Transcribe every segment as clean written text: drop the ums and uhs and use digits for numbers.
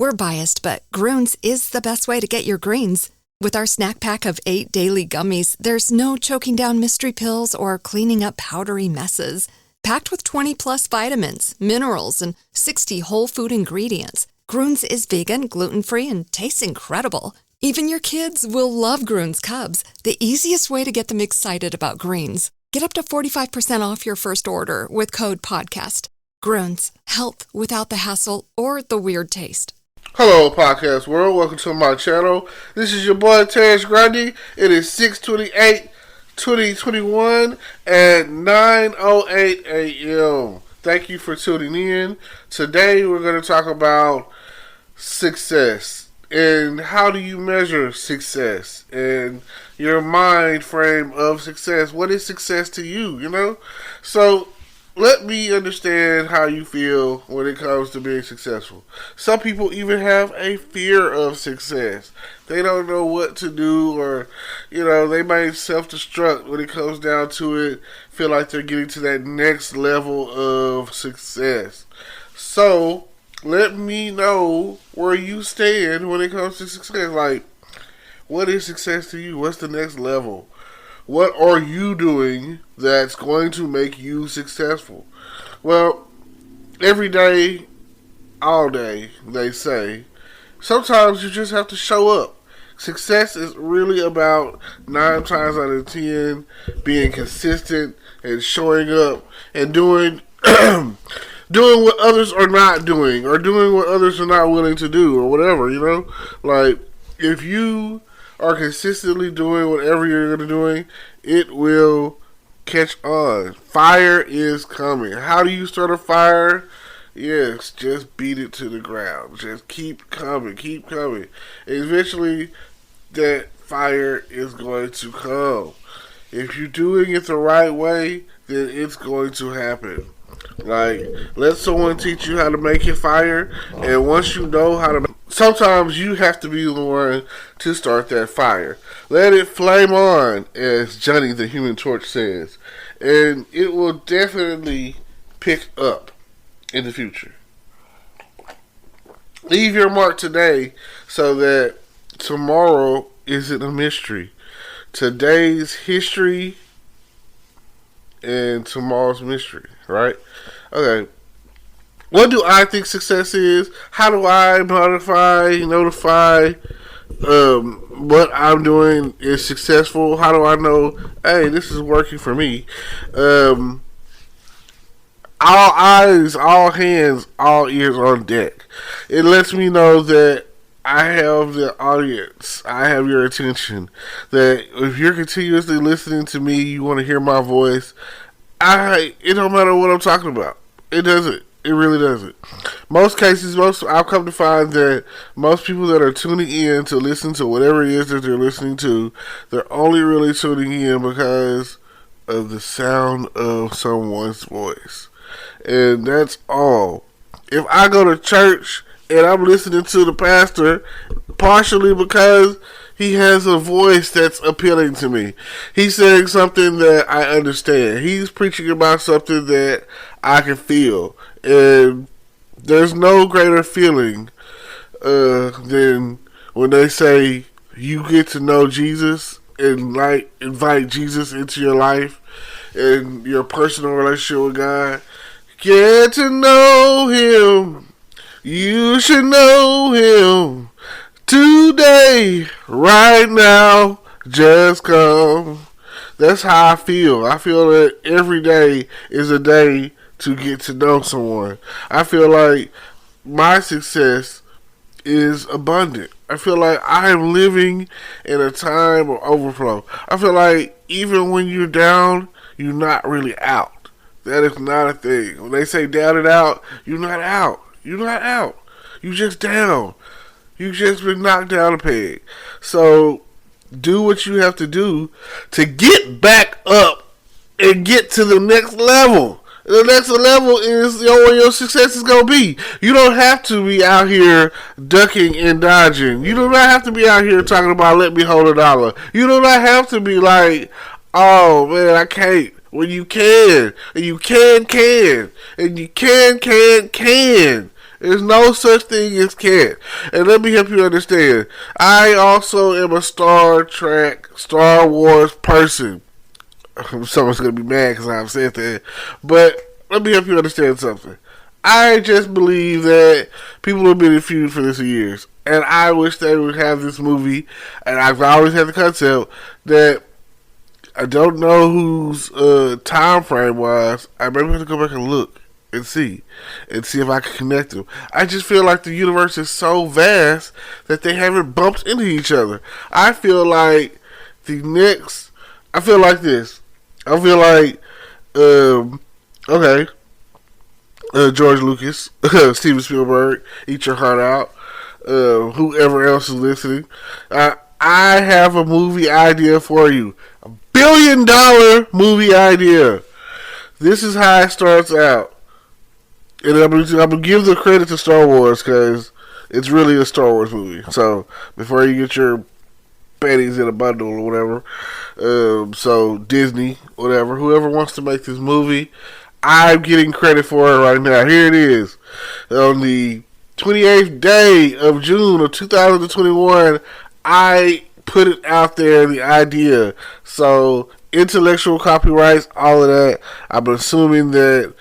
We're biased, but Groones is the best way to get your greens. With our snack pack of 8 daily gummies, there's no choking down mystery pills or cleaning up powdery messes. Packed with 20-plus vitamins, minerals, and 60 whole food ingredients, Groones is vegan, gluten-free, and tastes incredible. Even your kids will love Groones Cubs, the easiest way to get them excited about greens. Get up to 45% off your first order with code PODCAST. Groones, health without the hassle or the weird taste. Hello, podcast world. Welcome to my channel. This is your boy, Terrence Grundy. It is 6/28/2021 at 9:08 a.m. Thank you for tuning in. Today, we're going to talk about success and how do you measure success and your mind frame of success. What is success to you, So, let me understand how you feel when it comes to being successful. Some people even have a fear of success. They don't know what to do, or, they might self-destruct when it comes down to it, feel like they're getting to that next level of success. So, let me know where you stand when it comes to success. Like, what is success to you? What's the next level? What are you doing that's going to make you successful? Well, every day, all day, they say, sometimes you just have to show up. Success is really about 9 times out of 10 being consistent and showing up and doing doing what others are not doing, or doing what others are not willing to do, or whatever, Like, if you are consistently doing whatever you're doing, it will catch on. Fire is coming. How do you start a fire? Yes, just beat it to the ground. Just keep coming, keep coming. Eventually, that fire is going to come. If you're doing it the right way, then it's going to happen. Like, let someone teach you how to make your fire, and once you know how to, sometimes you have to be the one to start that fire. Let it flame on, as Johnny the Human Torch says, and it will definitely pick up in the future. Leave your mark today so that tomorrow isn't a mystery. Today's history and tomorrow's mystery, right? Okay. What do I think success is? How do I notify what I'm doing is successful? How do I know, hey, this is working for me? All eyes, all hands, all ears on deck. It lets me know that I have the audience. I have your attention. That if you're continuously listening to me, you want to hear my voice, it don't matter what I'm talking about. It doesn't. It really doesn't. Most cases, I've come to find that most people that are tuning in to listen to whatever it is that they're listening to, they're only really tuning in because of the sound of someone's voice. And that's all. If I go to church and I'm listening to the pastor, partially because he has a voice that's appealing to me. He's saying something that I understand. He's preaching about something that I can feel. And there's no greater feeling than when they say you get to know Jesus and invite Jesus into your life and your personal relationship with God. Get to know Him. You should know Him today, right now. Just come. That's how I feel. I feel that every day is a day to get to know someone. I feel like my success is abundant. I feel like I am living in a time of overflow. I feel like even when you're down, you're not really out. That is not a thing. When they say down and out, you're not out. You're not out. You just down. You just been knocked down a peg. So do what you have to do to get back up and get to the next level. The next level is where your success is going to be. You don't have to be out here ducking and dodging. You do not have to be out here talking about let me hold $1. You do not have to be like, oh man, I can't. When you can. And you can. And you can. There's no such thing as can't. And let me help you understand. I also am a Star Trek, Star Wars person. Someone's going to be mad because I've said that. But let me help you understand something. I just believe that people have been in feud for this for years. And I wish they would have this movie. And I've always had the concept that I don't know whose time frame was. I maybe have to go back and look and see if I can connect them. I just feel like the universe is so vast that they haven't bumped into each other. I feel like I feel like this. I feel like, okay, George Lucas, Steven Spielberg, eat your heart out. Whoever else is listening, I have a movie idea for you. $1 billion movie idea. This is how it starts out. And I'm gonna give the credit to Star Wars because it's really a Star Wars movie. So before you get your panties in a bundle or whatever, so Disney, whatever, whoever wants to make this movie, I'm getting credit for it right now. Here it is. On the 28th day of June of 2021, I put it out there, the idea. So intellectual copyrights, all of that. I'm assuming that,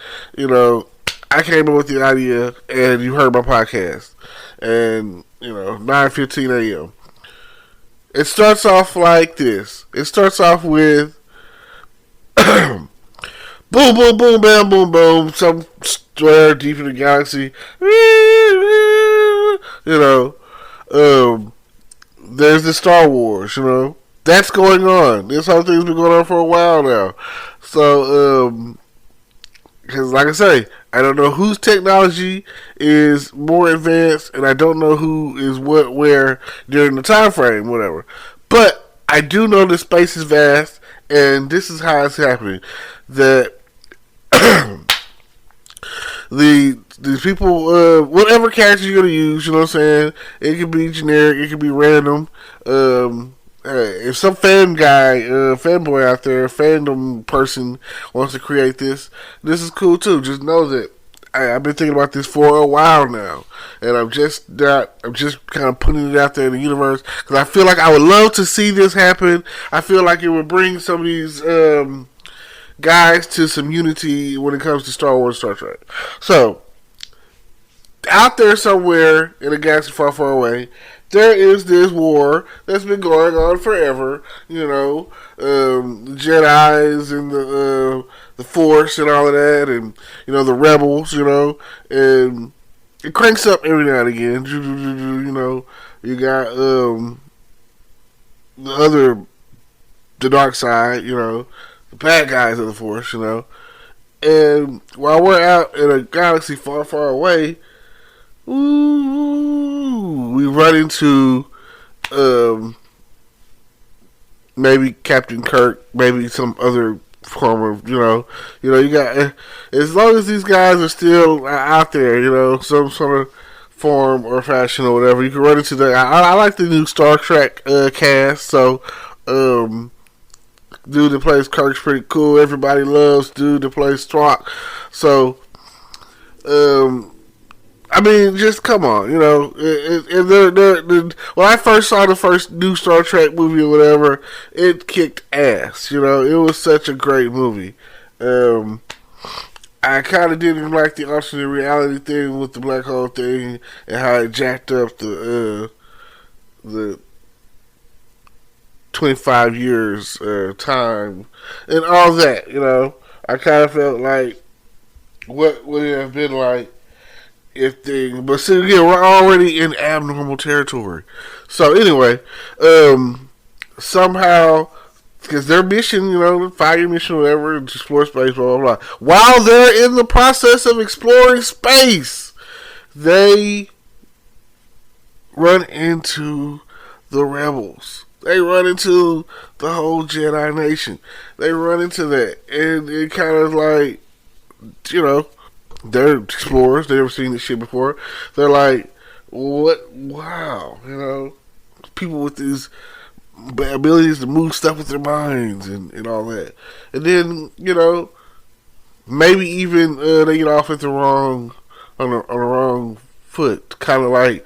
I came up with the idea and you heard my podcast. And, 9:15 a.m. It starts off like this. It starts off with boom, boom, boom, bam, boom, boom. Somewhere deep in the galaxy. There's the Star Wars, That's going on. This whole thing's been going on for a while now. So, because like I say, I don't know whose technology is more advanced, and I don't know who is what, where during the time frame, whatever. But I do know the space is vast, and this is how it's happening. That these people, whatever character you're gonna use, you know what I'm saying? It can be generic, it can be random. If some fanboy out there, fandom person wants to create this is cool too. Just know that I've been thinking about this for a while now, and I'm just kind of putting it out there in the universe because I feel like I would love to see this happen. I feel like it would bring some of these guys to some unity when it comes to Star Wars, Star Trek. So, out there somewhere in a galaxy far, far away, there is this war that's been going on forever. The Jedis and the Force and all of that, and the rebels. And it cranks up every now and again. You got the dark side. The bad guys of the Force. And while we're out in a galaxy far, far away, we run into maybe Captain Kirk, maybe some other form of, you got, as long as these guys are still out there, some sort of form or fashion or whatever, you can run into that. I like the new Star Trek cast, so dude that plays Kirk's pretty cool. Everybody loves dude that plays Spock. So, I mean, just come on, when I first saw the first new Star Trek movie or whatever, it kicked ass. It was such a great movie. I kind of didn't like the alternate reality thing with the black hole thing and how it jacked up the 25 years time and all that. I kind of felt like what would it have been like but see, again, we're already in abnormal territory. So anyway, somehow, because their mission, 5-year mission, whatever, to explore space, blah, blah, blah. While they're in the process of exploring space, they run into the rebels. They run into the whole Jedi Nation. They run into that. And it kind of like, they're explorers. They've never seen this shit before. They're like, what? Wow. People with these abilities to move stuff with their minds and all that. And then, maybe even they get off at on the wrong foot, kind of like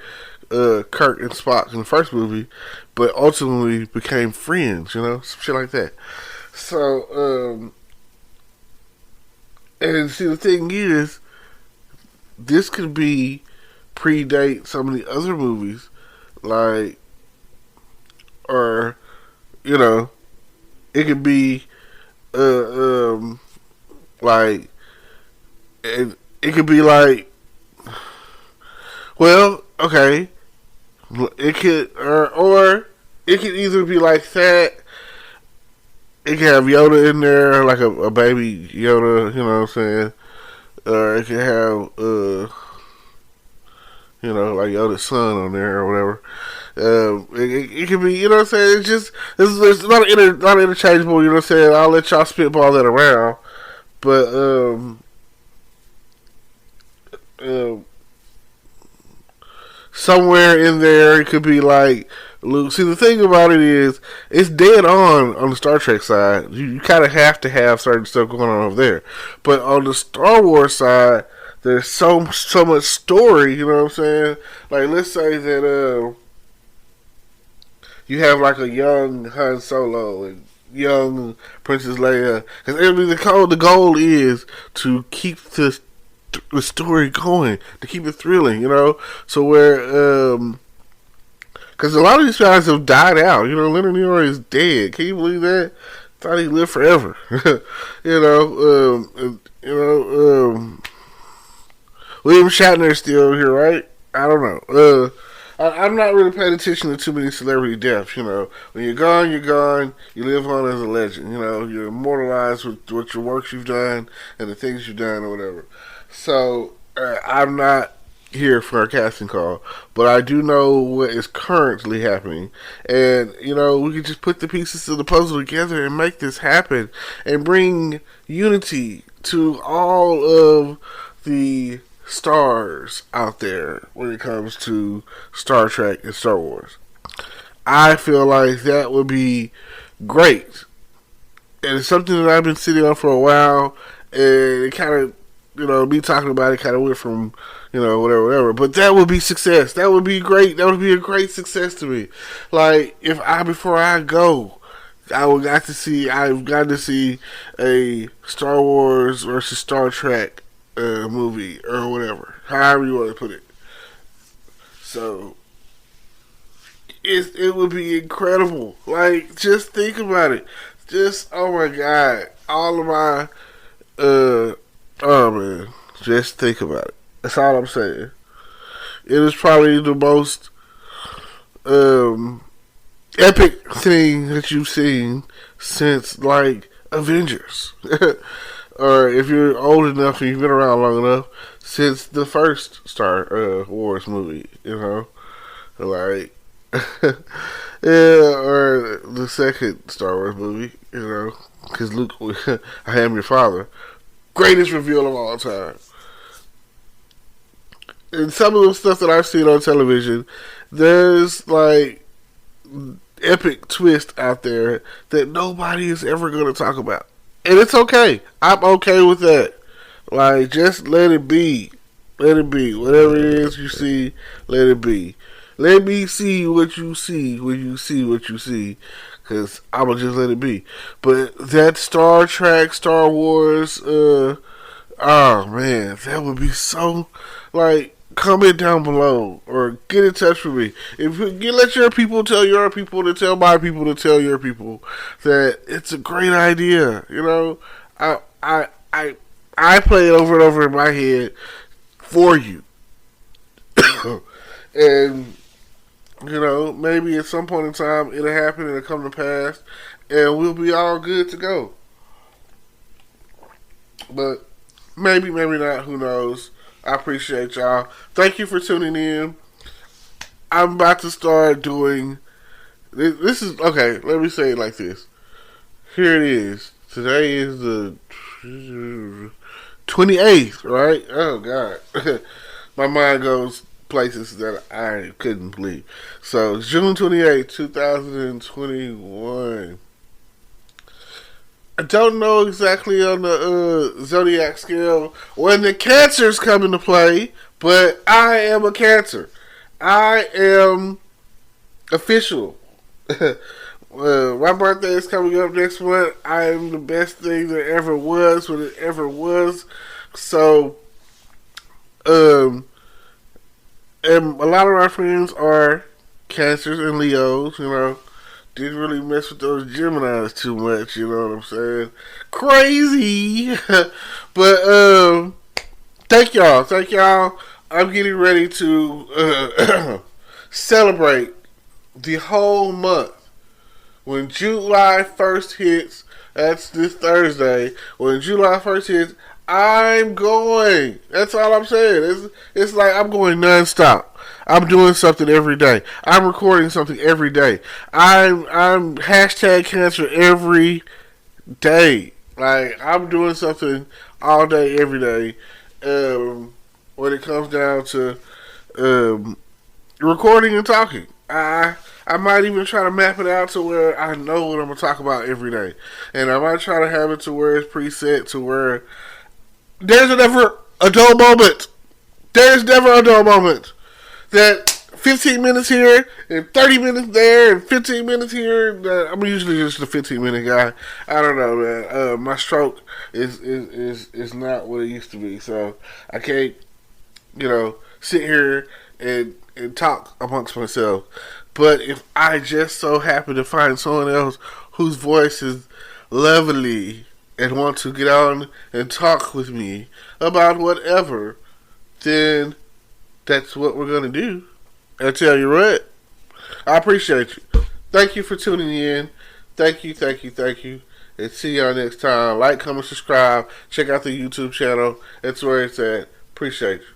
Kirk and Spock in the first movie, but ultimately became friends. You know, some shit like that. So, and see, the thing is, this could be predate some of the other movies, like, or you know, it could be, like, it could be like, well, okay, it could, or it could either be like that. It can have Yoda in there, like a baby Yoda, you know what I'm saying? Or it can have, you know, like Yoda's son on there or whatever. It can be, you know what I'm saying? It's just, there's a lot of interchangeable, you know what I'm saying? I'll let y'all spitball that around. But, somewhere in there, it could be like Luke. See, the thing about it is, it's dead on the Star Trek side. You kind of have to have certain stuff going on over there. But on the Star Wars side, there's so much story. You know what I'm saying? Like, let's say that you have like a young Han Solo and young Princess Leia, because the goal is to keep the story going, to keep it thrilling, you know. So where, because a lot of these guys have died out. You know, Leonard Nimoy is dead. Can you believe that? Thought he lived forever. You know, William Shatner's still here, right? I don't know. I'm not really paying attention to too many celebrity deaths. You know, when you're gone, you're gone. You live on as a legend. You know, you're immortalized with what your works you've done and the things you've done or whatever. So I'm not here for a casting call, but I do know what is currently happening, and you know, we can just put the pieces of the puzzle together and make this happen and bring unity to all of the stars out there when it comes to Star Trek and Star Wars. I feel like that would be great, and it's something that I've been sitting on for a while, and it kind of, you know, me talking about it kind of went from, you know, whatever. But that would be success. That would be great. That would be a great success to me. Like, before I go, I've got to see a Star Wars versus Star Trek movie or whatever, however you want to put it. So it would be incredible. Like, just think about it. Just, oh my God, all of my oh man, just think about it. That's all I'm saying. It is probably the most epic thing that you've seen since, like, Avengers. Or if you're old enough and you've been around long enough, since the first Star Wars movie, you know? Like, yeah, or the second Star Wars movie, you know? Because Luke, I am your father. Greatest reveal of all time. And some of the stuff that I've seen on television, there's like epic twist out there that nobody is ever going to talk about. And it's okay. I'm okay with that. Like, just let it be. Let it be. Whatever it is you see, let it be. Let me see what you see when you see what you see. Because I'm going to just let it be. But that Star Trek, Star Wars, oh man, that would be so, like, comment down below or get in touch with me. If you let your people tell your people to tell my people to tell your people that it's a great idea, you know. I play it over and over in my head for you. And you know, maybe at some point in time it'll happen and it'll come to pass and we'll be all good to go. But maybe not, who knows. I appreciate y'all. Thank you for tuning in. I'm about to start doing this is okay, let me say it like this. Here it is. Today is the 28th, right? Oh God. My mind goes places that I couldn't believe. So June 28th, 2021. I don't know exactly on the zodiac scale when the cancers come into play, but I am a cancer. I am official. My birthday is coming up next month. I am the best thing there ever was when it ever was. So, and a lot of our friends are cancers and Leos, you know. Didn't really mess with those Geminis too much, you know what I'm saying? Crazy! But, thank y'all. Thank y'all. I'm getting ready to celebrate the whole month. When July 1st hits, that's this Thursday. When July 1st hits, I'm going. That's all I'm saying. It's like I'm going nonstop. I'm doing something every day. I'm recording something every day. I'm hashtag cancer every day. Like I'm doing something all day, every day. When it comes down to recording and talking, I might even try to map it out to where I know what I'm gonna talk about every day, and I might try to have it to where it's preset to where there's never a dull moment. There's never a dull moment. That 15 minutes here and 30 minutes there and 15 minutes here. I'm usually just a 15-minute guy. I don't know, man. My stroke is not what it used to be, so I can't, sit here and talk amongst myself. But if I just so happen to find someone else whose voice is lovely and want to get on and talk with me about whatever, then that's what we're going to do. I tell you what, I appreciate you. Thank you for tuning in. Thank you. And see y'all next time. Like, comment, subscribe. Check out the YouTube channel. That's where it's at. Appreciate you.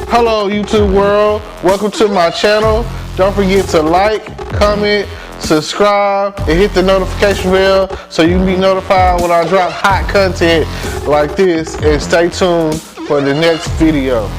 Hello, YouTube world. Welcome to my channel. Don't forget to like, comment, subscribe, and hit the notification bell so you can be notified when I drop hot content like this. And stay tuned for the next video.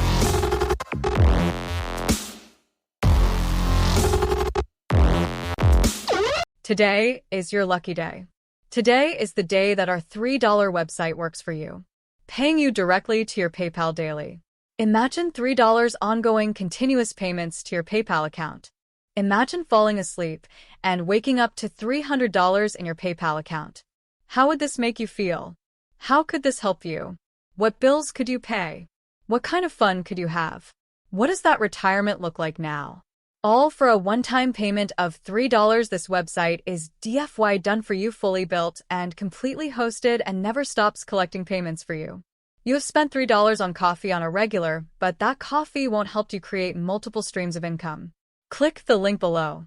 Today is your lucky day. Today is the day that our $3 website works for you, paying you directly to your PayPal daily. Imagine $3 ongoing continuous payments to your PayPal account. Imagine falling asleep and waking up to $300 in your PayPal account. How would this make you feel? How could this help you? What bills could you pay? What kind of fun could you have? What does that retirement look like now? All for a one-time payment of $3. This website is DFY done for you, fully built and completely hosted, and never stops collecting payments for you. You have spent $3 on coffee on a regular, but that coffee won't help you create multiple streams of income. Click the link below.